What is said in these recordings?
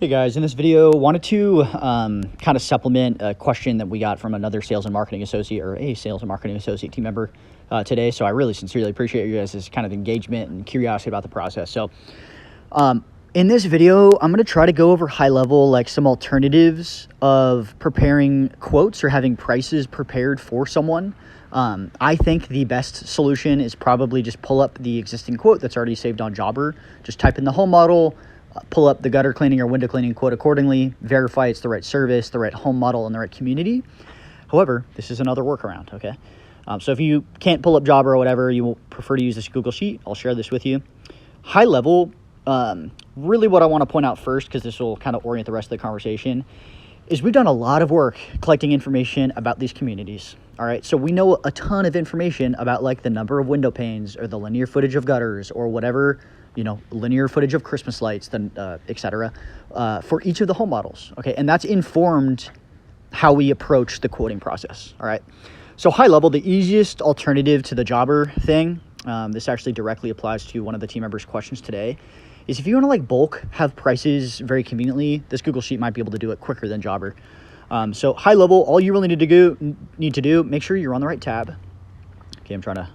Hey guys, in this video, wanted to kind of supplement a question that we got from another sales and marketing associate or a sales and marketing associate team member today. So I really sincerely appreciate you guys' kind of engagement and curiosity about the process. So in this video, I'm going to try to go over high level, like some alternatives of preparing quotes or having prices prepared for someone. I think the best solution is probably just pull up the existing quote that's already saved on Jobber. Just type in the home model, pull up the gutter cleaning or window cleaning quote accordingly, verify it's the right service, the right home model, and the right community. However, this is another workaround, okay? So if you can't pull up Jobber or whatever, you will prefer to use this Google Sheet, I'll share this with you. High level, really what I want to point out first, because this will kind of orient the rest of the conversation, is we've done a lot of work collecting information about these communities. All right, so we know a ton of information about like the number of window panes or the linear footage of gutters or whatever, linear footage of Christmas lights, etc., for each of the home models. Okay, and that's informed how we approach the quoting process. All right, so high level, the easiest alternative to the Jobber thing, this actually directly applies to one of the team members' questions today, is if you want to like bulk have prices very conveniently, this Google Sheet might be able to do it quicker than Jobber. So high level, all you really need to do, make sure you're on the right tab. Okay, I'm trying to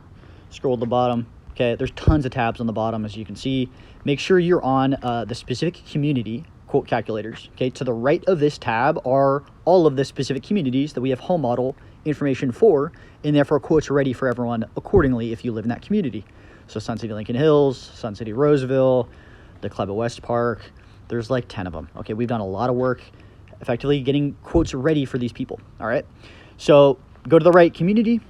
scroll to the bottom. Okay, there's tons of tabs on the bottom, as you can see. Make sure you're on the specific community quote calculators. Okay, to the right of this tab are all of the specific communities that we have home model information for, and therefore quotes are ready for everyone accordingly if you live in that community. So Sun City Lincoln Hills, Sun City Roseville, the Club at West Park, there's like 10 of them. Okay, we've done a lot of work effectively getting quotes ready for these people. All right, so go to the right community,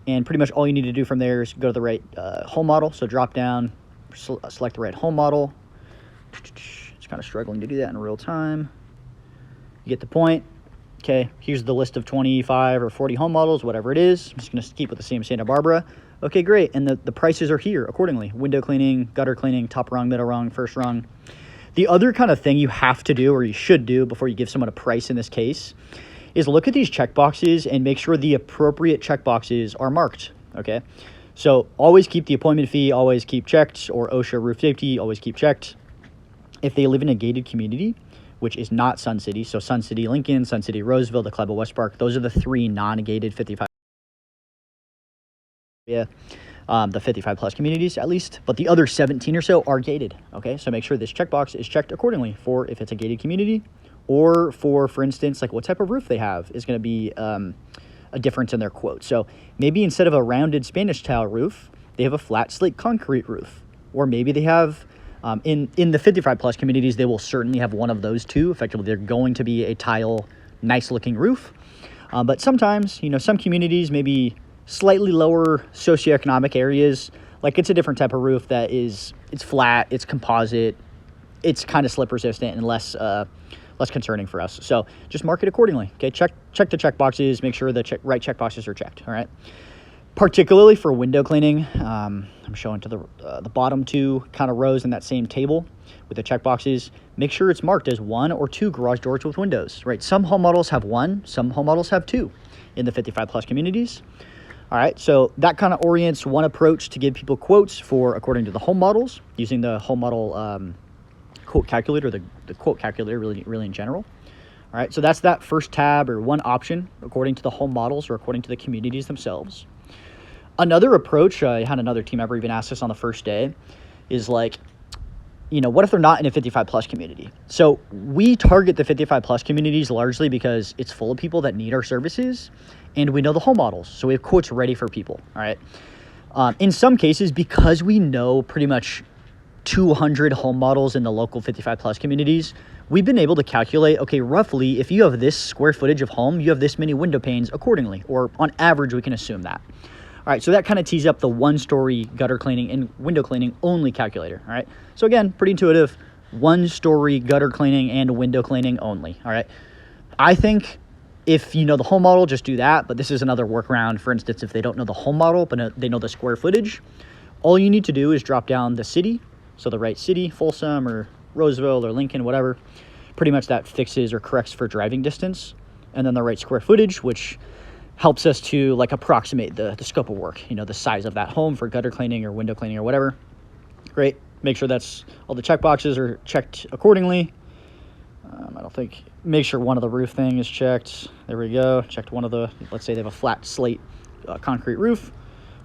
and pretty much all you need to do from there is go to the right home model. So drop down, select the right home model. It's kind of struggling to do that in real time. You get the point. Okay, here's the list of 25 or 40 home models, whatever it is. I'm just going to keep with the same Santa Barbara. Okay, great, and the prices are here accordingly. Window cleaning, gutter cleaning, top rung, middle rung, first rung. The other kind of thing you have to do, or you should do before you give someone a price in this case, is look at these checkboxes and make sure the appropriate checkboxes are marked, okay? So always keep the appointment fee, always keep checked, or OSHA roof safety, always keep checked. If they live in a gated community, which is not Sun City, so Sun City Lincoln, Sun City Roseville, the Club at West Park, those are the three non-gated 55. Yeah. The 55 plus communities at least, but the other 17 or so are gated. Okay, so make sure this checkbox is checked accordingly for if it's a gated community, or for instance, like what type of roof they have is going to be a difference in their quote. So maybe instead of a rounded Spanish tile roof, they have a flat slate concrete roof, or maybe they have in the 55 plus communities, they will certainly have one of those two. Effectively, they're going to be a tile, nice looking roof, but sometimes some communities maybe slightly lower socioeconomic areas, like it's a different type of roof that it's flat, it's composite, it's kind of slip resistant and less concerning for us. So just mark it accordingly. Okay, check the check boxes, make sure the right check boxes are checked. All right, particularly for window cleaning, I'm showing to the bottom two kind of rows in that same table with the check boxes. Make sure it's marked as 1 or 2 garage doors with windows. Right, some home models have 1, some home models have 2 in the 55 plus communities. All right, so that kind of orients one approach to give people quotes for according to the home models, using the home model quote calculator, the quote calculator really in general. All right, so that's that first tab or one option according to the home models or according to the communities themselves. Another approach, I had another team member even ask this on the first day, is like, what if they're not in a 55 plus community? So we target the 55 plus communities largely because it's full of people that need our services, and we know the home models, so we have quotes ready for people. All right. In some cases, because we know pretty much 200 home models in the local 55 plus communities, we've been able to calculate, okay, roughly, if you have this square footage of home, you have this many window panes accordingly, or on average, we can assume that. All right, so that kind of tees up the 1-story gutter cleaning and window cleaning only calculator. All right, so again, pretty intuitive, 1-story gutter cleaning and window cleaning only. All right, I think if you know the home model, just do that. But this is another workaround. For instance, if they don't know the home model, but they know the square footage, all you need to do is drop down the city. So the right city, Folsom or Roseville or Lincoln, whatever. Pretty much that fixes or corrects for driving distance. And then the right square footage, which helps us to like approximate the scope of work, the size of that home for gutter cleaning or window cleaning or whatever. Great. Make sure that's all the check boxes are checked accordingly. I don't think, make sure one of the roof thing is checked. There we go. Checked one of the, let's say they have a flat slate concrete roof.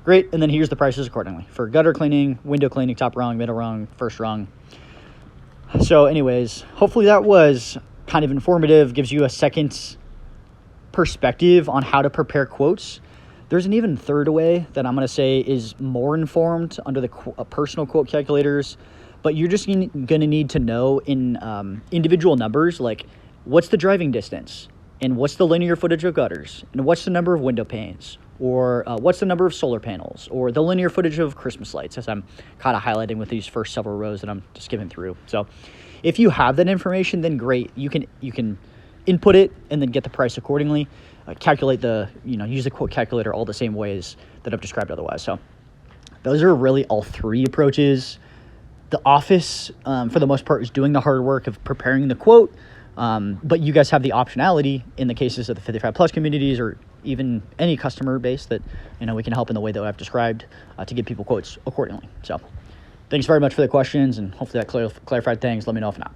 Great. And then here's the prices accordingly for gutter cleaning, window cleaning, top rung, middle rung, first rung. So anyways, hopefully that was kind of informative, gives you a second perspective on how to prepare quotes. There's an even third way that I'm going to say is more informed under the personal quote calculators, but you're just going to need to know in individual numbers, like what's the driving distance and what's the linear footage of gutters and what's the number of window panes, or what's the number of solar panels, or the linear footage of Christmas lights, as I'm kind of highlighting with these first several rows that I'm just skimming through. So if you have that information, then great. You can input it and then get the price accordingly. Calculate use the quote calculator all the same ways that I've described otherwise. So those are really all three approaches. The office, for the most part, is doing the hard work of preparing the quote, but you guys have the optionality in the cases of the 55 plus communities, or even any customer base that we can help in the way that I've described, to give people quotes accordingly. So thanks very much for the questions, and hopefully that clarified things. Let me know if not.